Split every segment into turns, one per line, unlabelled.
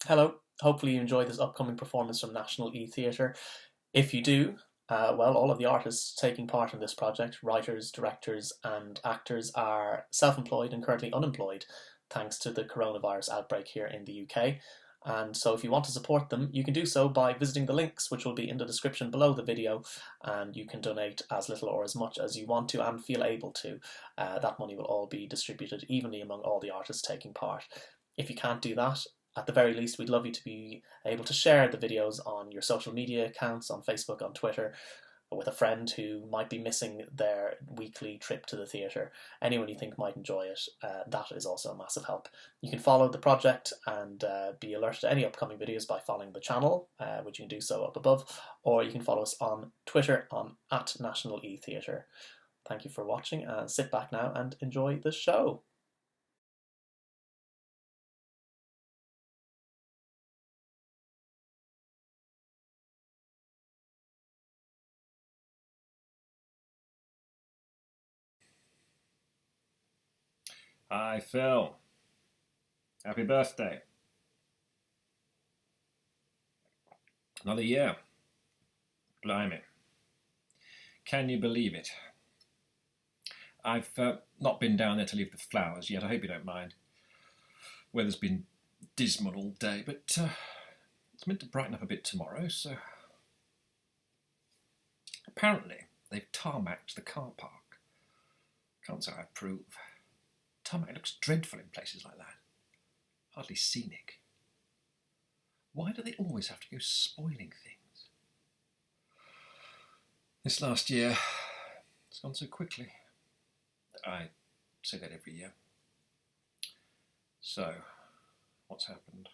Hello, hopefully you enjoy this upcoming performance from National eTheatr. If you do, well, all of the artists taking part in this project, writers, directors, and actors, are self employed and currently unemployed thanks to the coronavirus outbreak here in the UK. And so, if you want to support them, you can do so by visiting the links, which will be in the description below the video, and you can donate as little or as much as you want to and feel able to. That money will all be distributed evenly among all the artists taking part. If you can't do that, at the very least, we'd love you to be able to share the videos on your social media accounts, on Facebook, on Twitter, with a friend who might be missing their weekly trip to the theatre. Anyone you think might enjoy it, that is also a massive help. You can follow the project and be alerted to any upcoming videos by following the channel, which you can do so up above, or you can follow us on Twitter on @National eTheatr. Thank you for watching, and sit back now and enjoy the show.
Hi, Phil. Happy birthday. Another year. Blimey. Can you believe it? I've not been down there to leave the flowers yet. I hope you don't mind. Weather's been dismal all day, but it's meant to brighten up a bit tomorrow, so... Apparently, they've tarmacked the car park. Can't say I approve. Tarmac looks dreadful in places like that. Hardly scenic. Why do they always have to go spoiling things? This last year, it's gone so quickly. I say that every year. So, what's happened?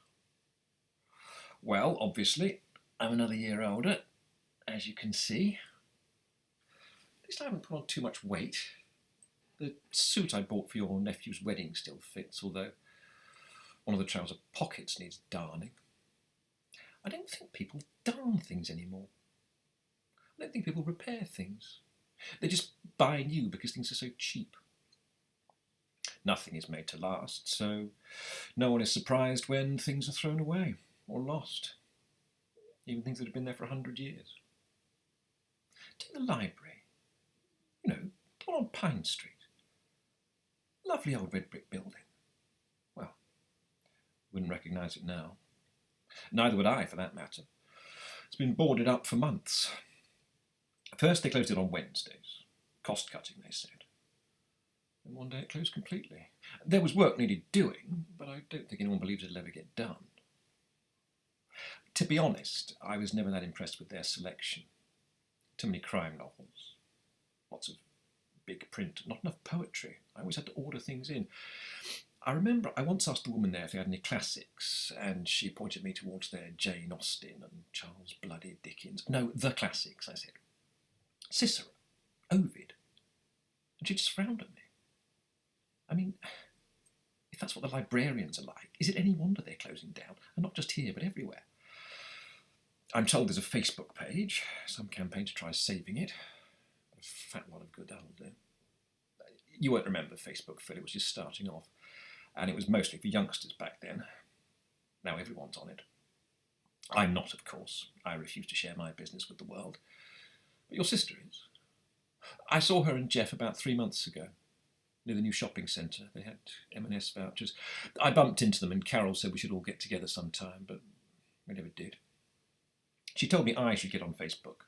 Well, obviously, I'm another year older, as you can see. At least I haven't put on too much weight. The suit I bought for your nephew's wedding still fits, although one of the trouser pockets needs darning. I don't think people darn things anymore. I don't think people repair things. They just buy new because things are so cheap. Nothing is made to last, so no one is surprised when things are thrown away or lost, even things that have been there for 100 years. Take the library, you know, the one on Pine Street. Lovely old red brick building. Well, wouldn't recognise it now. Neither would I, for that matter. It's been boarded up for months. First they closed it on Wednesdays. Cost cutting, they said. And one day it closed completely. There was work needed doing, but I don't think anyone believes it'll ever get done. To be honest, I was never that impressed with their selection. Too many crime novels. Lots of big print, not enough poetry. I always had to order things in. I remember I once asked the woman there if they had any classics, and she pointed me towards their Jane Austen and Charles Bloody Dickens. No, the classics, I said. Cicero, Ovid. And she just frowned at me. I mean, if that's what the librarians are like, is it any wonder they're closing down? And not just here, but everywhere. I'm told there's a Facebook page, some campaign to try saving it. A fat lot of good that'll do. You won't remember Facebook, Phil, it was just starting off. And it was mostly for youngsters back then. Now everyone's on it. I'm not, of course. I refuse to share my business with the world. But your sister is. I saw her and Jeff about 3 months ago, near the new shopping centre. They had M&S vouchers. I bumped into them and Carol said we should all get together sometime, but we never did. She told me I should get on Facebook.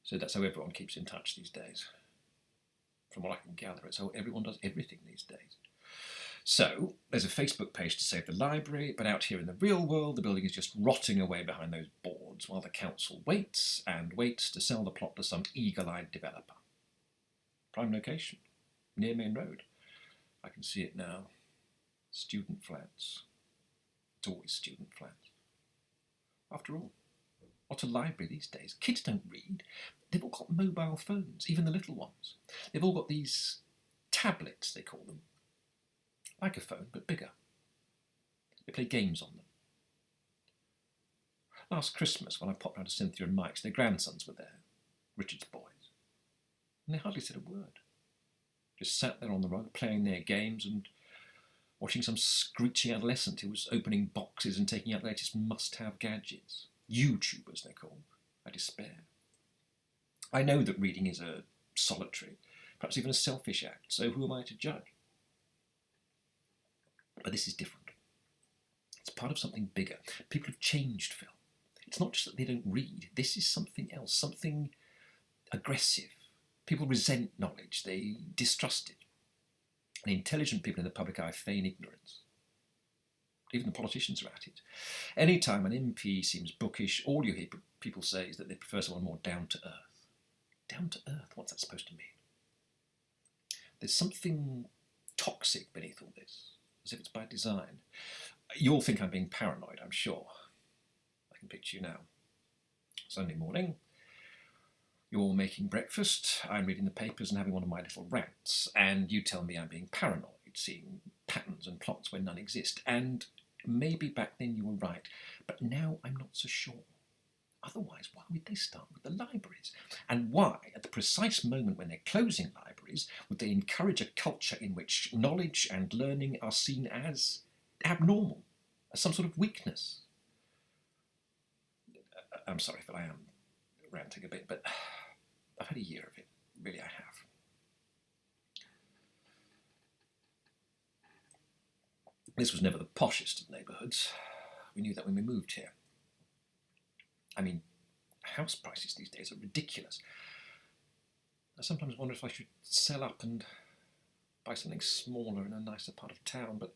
So that's how everyone keeps in touch these days. From what I can gather, it's how everyone does everything these days. So, there's a Facebook page to save the library, but out here in the real world, the building is just rotting away behind those boards, while the council waits and waits to sell the plot to some eagle-eyed developer. Prime location, near Main Road. I can see it now. Student flats. It's always student flats. After all, what's a library these days? Kids don't read. They've all got mobile phones, even the little ones. They've all got these tablets, they call them. Like a phone, but bigger. They play games on them. Last Christmas, when I popped round to Cynthia and Mike's, their grandsons were there, Richard's boys, and they hardly said a word. Just sat there on the rug, playing their games and watching some screechy adolescent who was opening boxes and taking out the latest must-have gadgets. YouTubers, they're called. I despair. I know that reading is a solitary, perhaps even a selfish act, so who am I to judge? But this is different. It's part of something bigger. People have changed, Phil. It's not just that they don't read. This is something else, something aggressive. People resent knowledge. They distrust it. And intelligent people in the public eye feign ignorance. Even the politicians are at it. Any time an MP seems bookish, all you hear people say is that they prefer someone more down to earth. Down to earth? What's that supposed to mean? There's something toxic beneath all this, as if it's by design. You'll think I'm being paranoid, I'm sure. I can picture you now. Sunday morning, you're making breakfast, I'm reading the papers and having one of my little rants, and you tell me I'm being paranoid, seeing patterns and plots where none exist. And maybe back then you were right, but now I'm not so sure. Otherwise, why would they start with the libraries? And why, at the precise moment when they're closing libraries, would they encourage a culture in which knowledge and learning are seen as abnormal, as some sort of weakness? I'm sorry if I am ranting a bit, but I've had a year of it. Really, I have. This was never the poshest of neighbourhoods. We knew that when we moved here. I mean, house prices these days are ridiculous. I sometimes wonder if I should sell up and buy something smaller in a nicer part of town, but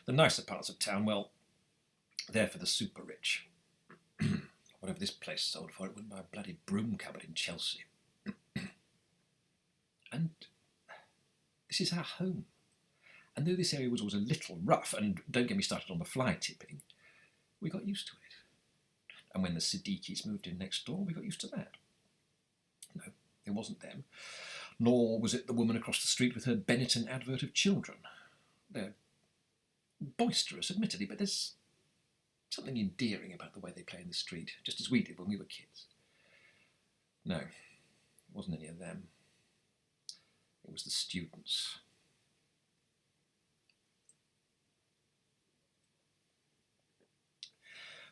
the nicer parts of town, well, they're for the super rich. Whatever this place sold for, it wouldn't buy a bloody broom cupboard in Chelsea. And this is our home. And though this area was always a little rough, and don't get me started on the fly tipping, we got used to it. And when the Siddiquis moved in next door, we got used to that. No, it wasn't them. Nor was it the woman across the street with her Benetton advert of children. They're boisterous, admittedly, but there's something endearing about the way they play in the street, just as we did when we were kids. No, it wasn't any of them. It was the students.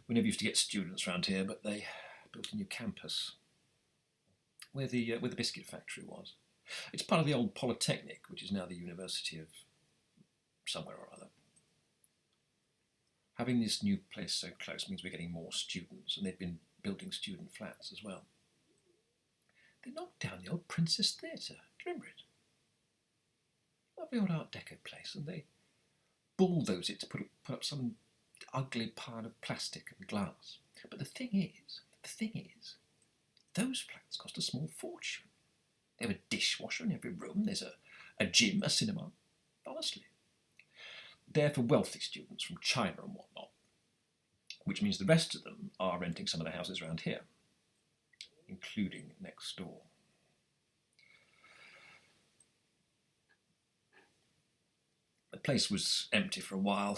We never used to get students around here, but they built a new campus where the biscuit factory was. It's part of the old Polytechnic, which is now the University of somewhere or other. Having this new place so close means we're getting more students, and they've been building student flats as well. They knocked down the old Princess Theatre. Do you remember it? Lovely old Art Deco place, and they bulldozed it to put up some ugly pile of plastic and glass. But the thing is, those flats cost a small fortune. They have a dishwasher in every room. There's a gym, a cinema. Honestly. They're for wealthy students from China and whatnot, which means the rest of them are renting some of the houses around here, including next door. The place was empty for a while.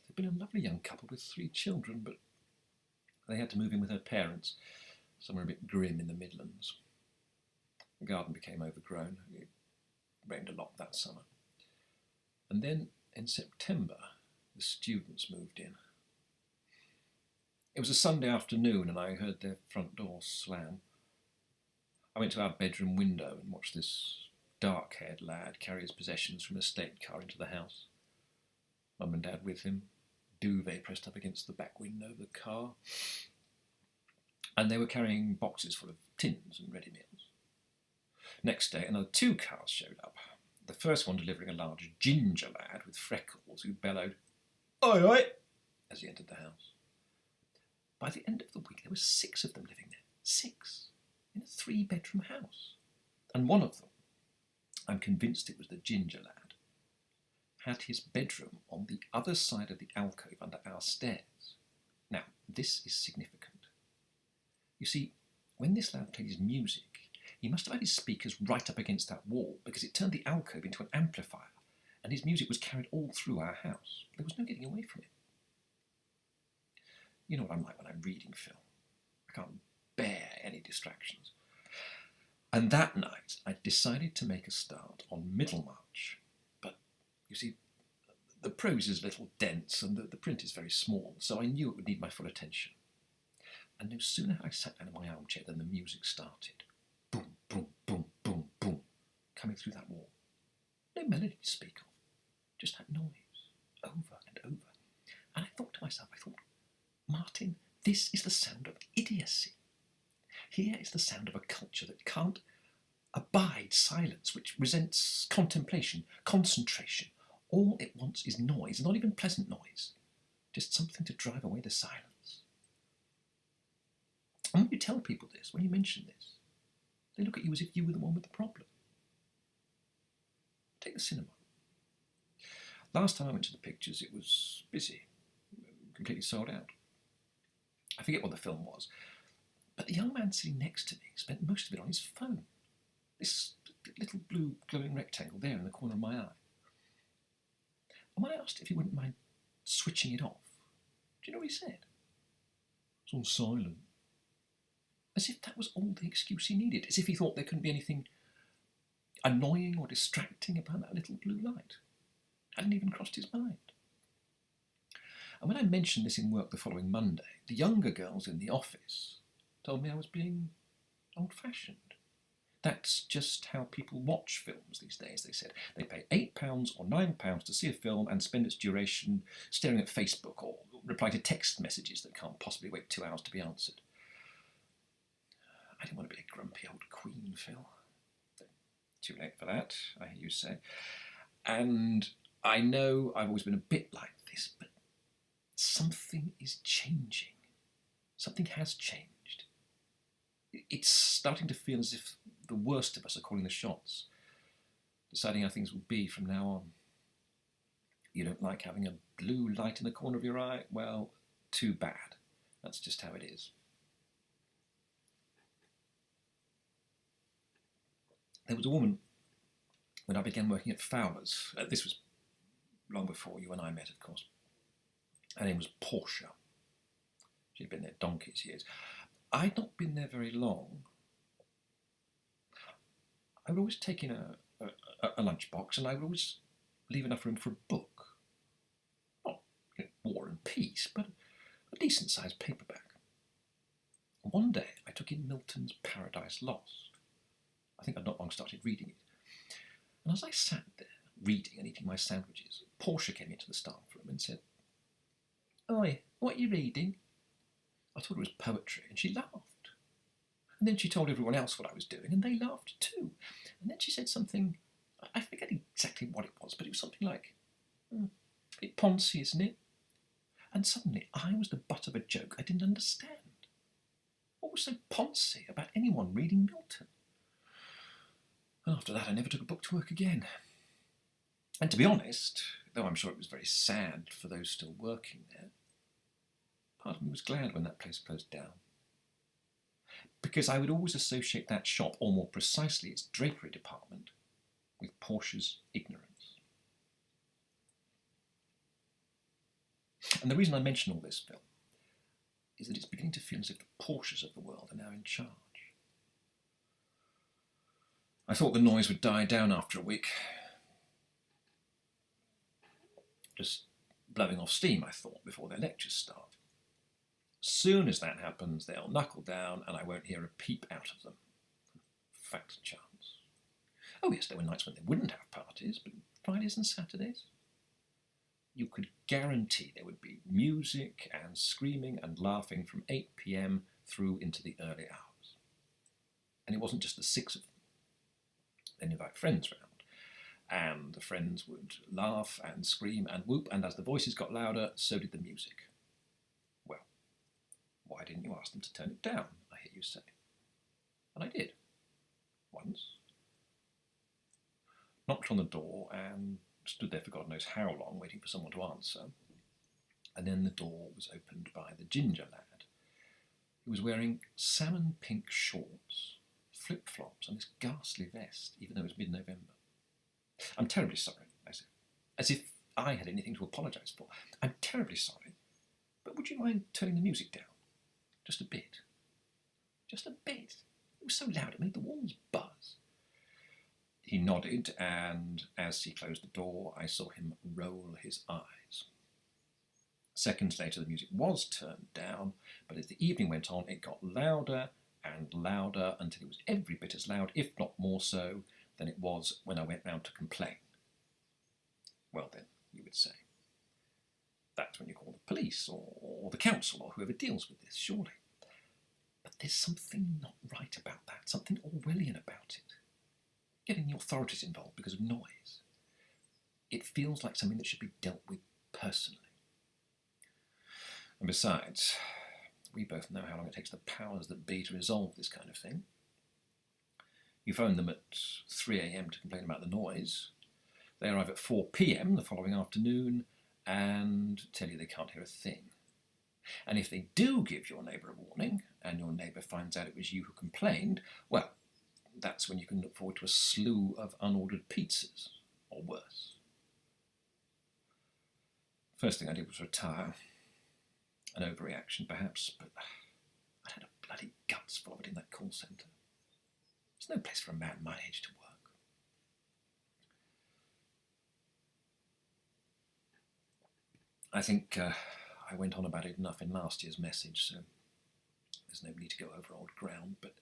There'd been a lovely young couple with 3 children, but they had to move in with her parents, somewhere a bit grim in the Midlands. The garden became overgrown. It rained a lot that summer. And then, in September, the students moved in. It was a Sunday afternoon, and I heard their front door slam. I went to our bedroom window and watched this dark-haired lad carry his possessions from a state car into the house. Mum and Dad with him, duvet pressed up against the back window of the car. And they were carrying boxes full of tins and ready meals. Next day, another 2 cars showed up. The first one delivering a large ginger lad with freckles who bellowed, "Oi, oi," as he entered the house. By the end of the week, there were 6 of them living there. 6. In a 3-bedroom house. And one of them, I'm convinced it was the ginger lad, had his bedroom on the other side of the alcove under our stairs. Now, this is significant. You see, when this lad played his music, he must have had his speakers right up against that wall, because it turned the alcove into an amplifier, and his music was carried all through our house. There was no getting away from it. You know what I'm like when I'm reading, Phil. I can't bear any distractions. And that night, I decided to make a start on Middlemarch. But, you see, The prose is a little dense and the print is very small, so I knew it would need my full attention. And no sooner had I sat down in my armchair than the music started. Boom, boom, boom, boom, boom, coming through that wall. No melody to speak of, just that noise, over and over. And I thought to myself, Martin, this is the sound of idiocy. Here is the sound of a culture that can't abide silence, which resents contemplation, concentration. All it wants is noise, not even pleasant noise, just something to drive away the silence. And when you tell people this, when you mention this, they look at you as if you were the one with the problem. Take the cinema. Last time I went to the pictures, it was busy, completely sold out. I forget what the film was, but the young man sitting next to me spent most of it on his phone. This little blue glowing rectangle there in the corner of my eye. And when I asked if he wouldn't mind switching it off, do you know what he said? It's on silent. As if that was all the excuse he needed, as if he thought there couldn't be anything annoying or distracting about that little blue light. Hadn't even crossed his mind. And when I mentioned this in work the following Monday, the younger girls in the office told me I was being old-fashioned. That's just how people watch films these days, they said. They pay £8 or £9 to see a film and spend its duration staring at Facebook or replying to text messages that can't possibly wait 2 hours to be answered. I didn't want to be a grumpy old queen, Phil. Too late for that, I hear you say. And I know I've always been a bit like this, but something is changing. Something has changed. It's starting to feel as if the worst of us are calling the shots, deciding how things will be from now on. You don't like having a blue light in the corner of your eye? Well, too bad. That's just how it is. There was a woman when I began working at Fowler's. This was long before you and I met, of course. Her name was Portia. She'd been there donkey's years. I'd not been there very long. I would always take in a lunchbox, and I would always leave enough room for a book. Not War and Peace, but a decent-sized paperback. One day I took in Milton's Paradise Lost. I think I'd not long started reading it. And as I sat there, reading and eating my sandwiches, Portia came into the staff room and said, "Oi, what are you reading?" I thought it was poetry, and she laughed. And then she told everyone else what I was doing, and they laughed too. And then she said something, I forget exactly what it was, but it was something like, "A bit poncy, isn't it?" And suddenly I was the butt of a joke I didn't understand. What was so poncy about anyone reading Milton? After that, I never took a book to work again. And to be honest, though I'm sure it was very sad for those still working there, part of me was glad when that place closed down. Because I would always associate that shop, or more precisely its drapery department, with Portia's ignorance. And the reason I mention all this, Phil, is that it's beginning to feel as if the Portias of the world are now in charge. I thought the noise would die down after a week. Just blowing off steam, I thought, before their lectures start. Soon as that happens, they'll knuckle down and I won't hear a peep out of them. Fat chance. Oh yes, there were nights when they wouldn't have parties, but Fridays and Saturdays, you could guarantee there would be music and screaming and laughing from 8 p.m. through into the early hours. And it wasn't just the 6 of them. They'd invite friends round, and the friends would laugh and scream and whoop, and as the voices got louder, so did the music. Well, why didn't you ask them to turn it down, I hear you say? And I did. Once. Knocked on the door and stood there for God knows how long, waiting for someone to answer. And then the door was opened by the ginger lad, who was wearing salmon pink shorts, flip-flops and this ghastly vest, even though it was mid-November. "I'm terribly sorry," I said, as if I had anything to apologise for. "I'm terribly sorry, but would you mind turning the music down? Just a bit. Just a bit. It was so loud it made the walls buzz." He nodded, and as he closed the door, I saw him roll his eyes. Seconds later, the music was turned down, but as the evening went on, it got louder and louder until it was every bit as loud, if not more so, than it was when I went round to complain. Well then, you would say, that's when you call the police or the council or whoever deals with this, surely. But there's something not right about that, something Orwellian about it. Getting the authorities involved because of noise. It feels like something that should be dealt with personally. And besides, we both know how long it takes the powers that be to resolve this kind of thing. You phone them at 3 a.m. to complain about the noise. They arrive at 4 p.m. the following afternoon and tell you they can't hear a thing. And if they do give your neighbour a warning, and your neighbour finds out it was you who complained, well, that's when you can look forward to a slew of unordered pizzas, or worse. First thing I did was retire. An overreaction, perhaps, but I had a bloody guts full of it in that call centre. There's no place for a man my age to work. I think I went on about it enough in last year's message, so there's no need to go over old ground, but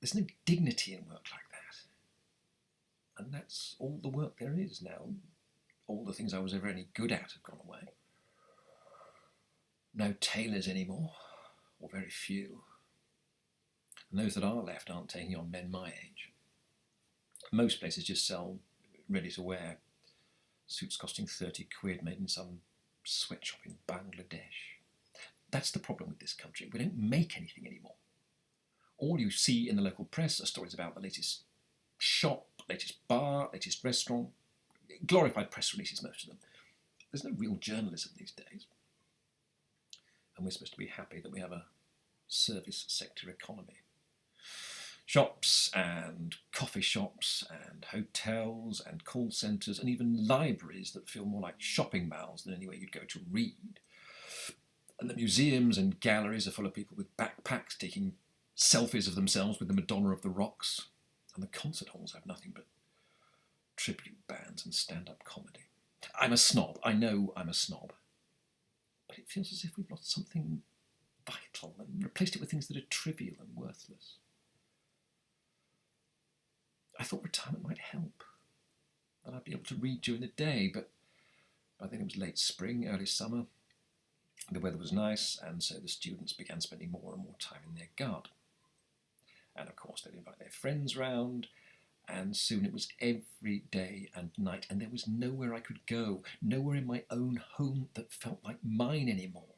there's no dignity in work like that. And that's all the work there is now. All the things I was ever any good at have gone away. No tailors anymore, or very few. And those that are left aren't taking on men my age. Most places just sell ready-to-wear suits costing 30 quid made in some sweatshop in Bangladesh. That's the problem with this country. We don't make anything anymore. All you see in the local press are stories about the latest shop, latest bar, latest restaurant. Glorified press releases, most of them. There's no real journalism these days. And we're supposed to be happy that we have a service sector economy. Shops and coffee shops and hotels and call centres and even libraries that feel more like shopping malls than anywhere you'd go to read. And the museums and galleries are full of people with backpacks taking selfies of themselves with the Madonna of the Rocks. And the concert halls have nothing but tribute bands and stand-up comedy. I'm a snob. I know I'm a snob. But it feels as if we've lost something vital and replaced it with things that are trivial and worthless. I thought retirement might help, that I'd be able to read during the day, but by then it was late spring, early summer. The weather was nice, and so the students began spending more and more time in their garden. And of course they'd invite their friends round, and soon it was every day and night, and there was nowhere I could go, nowhere in my own home that felt like mine anymore.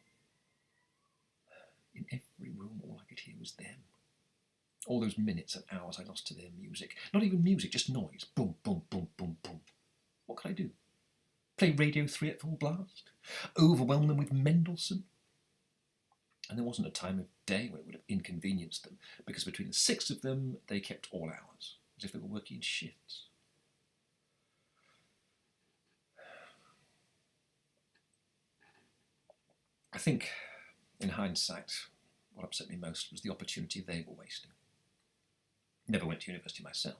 In every room, all I could hear was them. All those minutes and hours I lost to their music. Not even music, just noise. Boom, boom, boom, boom, boom. What could I do? Play Radio 3 at full blast? Overwhelm them with Mendelssohn? And there wasn't a time of day when it would have inconvenienced them, because between the 6 of them, they kept all hours, as if they were working in shifts. I think, in hindsight, what upset me most was the opportunity they were wasting. Never went to university myself.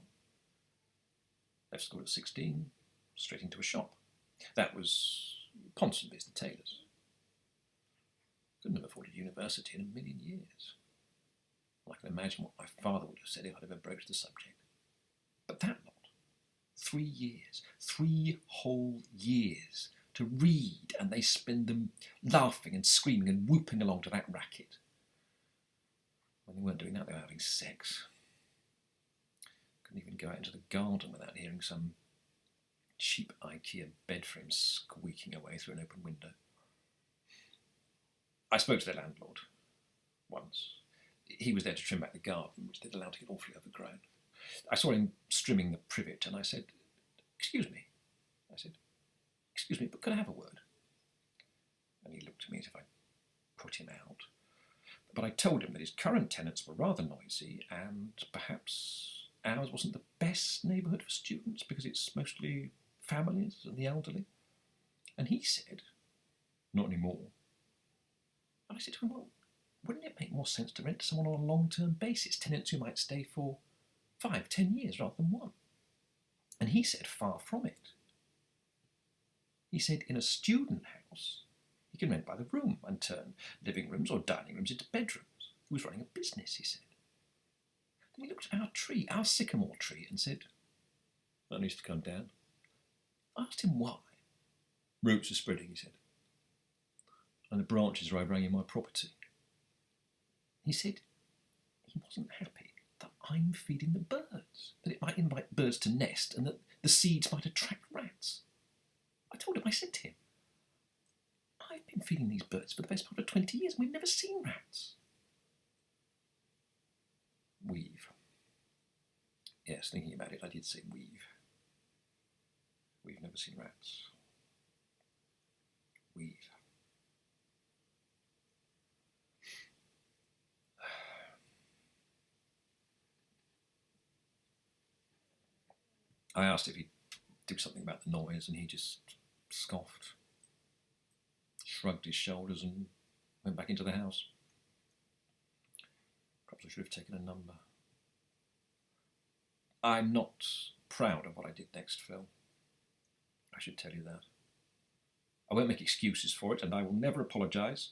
Left school at 16, straight into a shop. That was Ponsonby's, the tailors. Couldn't have afforded university in a million years. Well, I can imagine what my father would have said if I'd ever broached the subject. But that lot, 3 years, 3 whole years to read, and they spend them laughing and screaming and whooping along to that racket. When they weren't doing that, they were having sex. Couldn't even go out into the garden without hearing some cheap IKEA bed frame squeaking away through an open window. I spoke to their landlord once. He was there to trim back the garden, which they'd allowed to get awfully overgrown. I saw him trimming the privet, and I said, "Excuse me." I said, "Excuse me, but could I have a word?" And he looked at me as if I'd put him out. But I told him that his current tenants were rather noisy, and perhaps ours wasn't the best neighbourhood for students because it's mostly families and the elderly. And he said, "Not anymore." And I said to him, "Well, wouldn't it make more sense to rent to someone on a long-term basis, tenants who might stay for 5, 10 years rather than 1? And he said far from it. He said in a student house, he can rent by the room and turn living rooms or dining rooms into bedrooms. He was running a business, he said. Then he looked at our tree, our sycamore tree, and said, that needs to come down. I asked him why. Roots are spreading, he said, and the branches are overhanging my property. He said he wasn't happy that I'm feeding the birds, that it might invite birds to nest and that the seeds might attract rats. I told him, I said to him, I've been feeding these birds for the best part of 20 years and we've never seen rats. We've. Yes, thinking about it, I did say we've. We've never seen rats. We've. I asked if he'd do something about the noise and he just scoffed, shrugged his shoulders and went back into the house. Perhaps I should have taken a number. I'm not proud of what I did next, Phil. I should tell you that. I won't make excuses for it, and I will never apologise,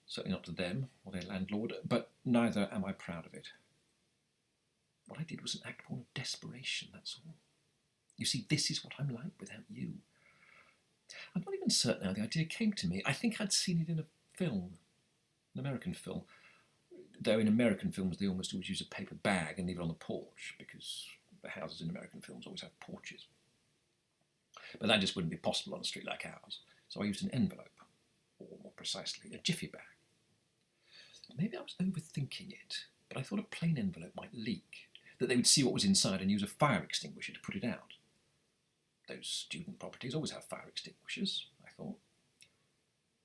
certainly not to them or their landlord, but neither am I proud of it. What I did was an act born of desperation, that's all. You see, this is what I'm like without you. I'm not even certain how the idea came to me. I think I'd seen it in a film, an American film, though in American films they almost always use a paper bag and leave it on the porch, because the houses in American films always have porches. But that just wouldn't be possible on a street like ours, so I used an envelope, or more precisely, a jiffy bag. Maybe I was overthinking it, but I thought a plain envelope might leak, that they would see what was inside and use a fire extinguisher to put it out. Those student properties always have fire extinguishers, I thought.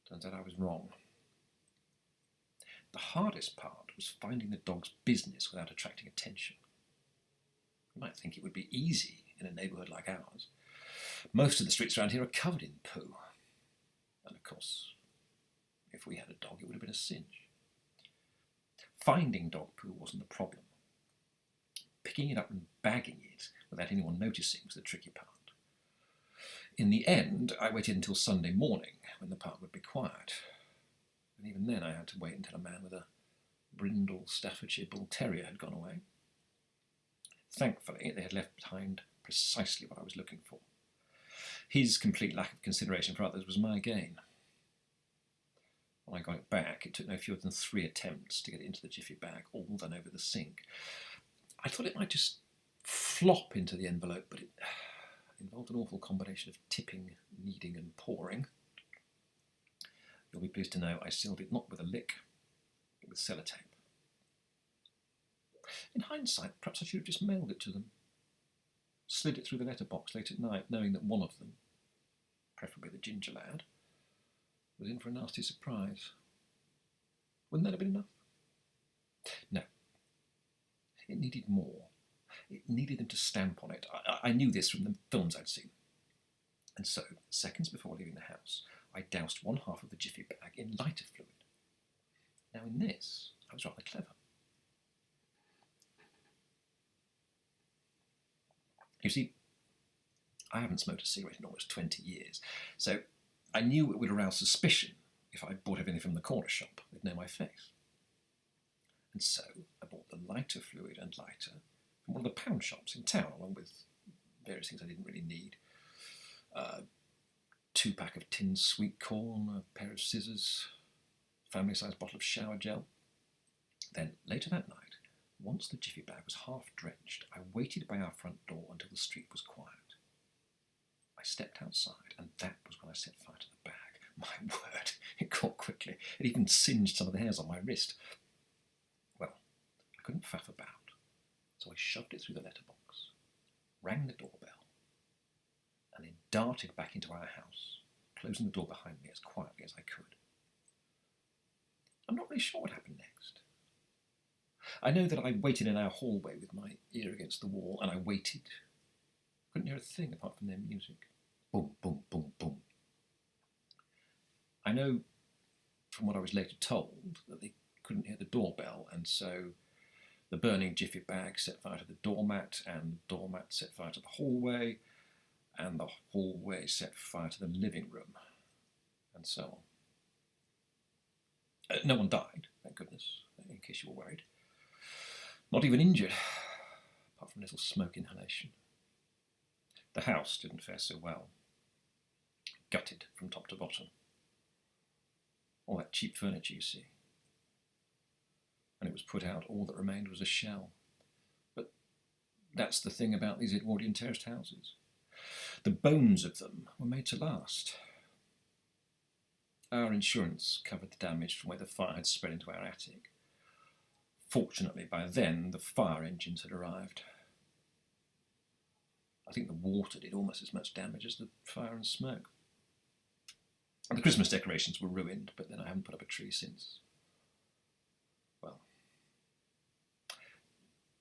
Turns out I was wrong. The hardest part was finding the dog's business without attracting attention. You might think it would be easy in a neighbourhood like ours. Most of the streets around here are covered in poo. And of course, if we had a dog, it would have been a cinch. Finding dog poo wasn't the problem. Picking it up and bagging it without anyone noticing was the tricky part. In the end, I waited until Sunday morning, when the park would be quiet. And even then I had to wait until a man with a brindle Staffordshire Bull Terrier had gone away. Thankfully, they had left behind precisely what I was looking for. His complete lack of consideration for others was my gain. When I got it back, it took no fewer than 3 attempts to get it into the jiffy bag, all done over the sink. I thought it might just flop into the envelope, but it involved an awful combination of tipping, kneading and pouring. You'll be pleased to know I sealed it not with a lick, but with sellotape. In hindsight, perhaps I should have just mailed it to them. Slid it through the letterbox late at night, knowing that one of them, preferably the ginger lad, was in for a nasty surprise. Wouldn't that have been enough? No. It needed more. It needed them to stamp on it. I knew this from the films I'd seen. And so, seconds before leaving the house, I doused one half of the jiffy bag in lighter fluid. Now in this, I was rather clever. You see, I haven't smoked a cigarette in almost 20 years, so I knew it would arouse suspicion if I bought everything from the corner shop. They'd know my face. And so I bought the lighter fluid and lighter from one of the pound shops in town, along with various things I didn't really need. 2-pack of tinned sweet corn, a pair of scissors, family-sized bottle of shower gel. Then, later that night, once the jiffy bag was half drenched, I waited by our front door until the street was quiet. I stepped outside, and that was when I set fire to the bag. My word, it caught quickly. It even singed some of the hairs on my wrist. Well, I couldn't faff about, so I shoved it through the letterbox, rang the doorbell, and then darted back into our house, closing the door behind me as quietly as I could. I'm not really sure what happened next. I know that I waited in our hallway with my ear against the wall, and I waited. Couldn't hear a thing apart from their music. Boom, boom, boom, boom. I know from what I was later told that they couldn't hear the doorbell, and so The burning jiffy bag set fire to the doormat, and the doormat set fire to the hallway, and the hallway set fire to the living room, and so on. No one died, thank goodness, in case you were worried. Not even injured, apart from a little smoke inhalation. The house didn't fare so well. Gutted from top to bottom. All that cheap furniture, you see. When it was put out, all that remained was a shell. But that's the thing about these Edwardian terraced houses. The bones of them were made to last. Our insurance covered the damage from where the fire had spread into our attic. Fortunately, by then, the fire engines had arrived. I think the water did almost as much damage as the fire and smoke. And the Christmas decorations were ruined, but then I haven't put up a tree since. Well,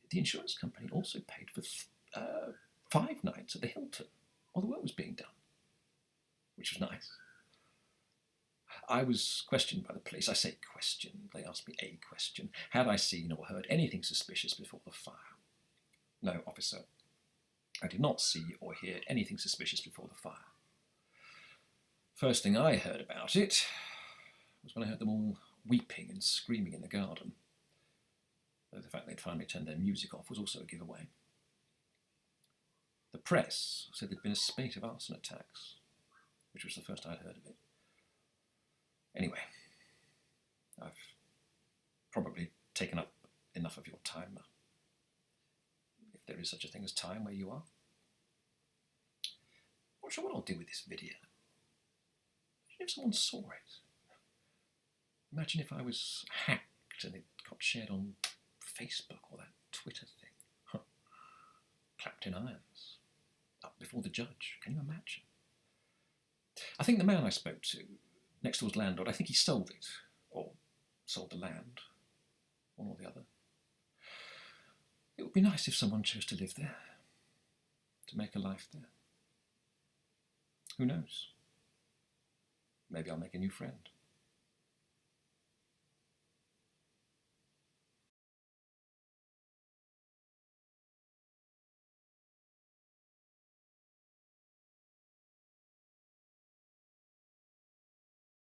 the insurance company also paid for 5 nights at the Hilton while the work was being done, which was nice. I was questioned by the police. I say questioned. They asked me a question. Had I seen or heard anything suspicious before the fire? No, officer. I did not see or hear anything suspicious before the fire. First thing I heard about it was when I heard them all weeping and screaming in the garden. Though the fact they'd finally turned their music off was also a giveaway. The press said there'd been a spate of arson attacks, which was the first I'd heard of it. Anyway, I've probably taken up enough of your time, if there is such a thing as time where you are. Not sure what I'll do with this video. Imagine if someone saw it. Imagine if I was hacked and it got shared on Facebook or that Twitter thing. Huh. Clapped in irons. Up before the judge. Can you imagine? I think the man I spoke to, next door's landlord, I think he sold it. Or sold the land. One or the other. It would be nice if someone chose to live there. To make a life there. Who knows? Maybe I'll make a new friend.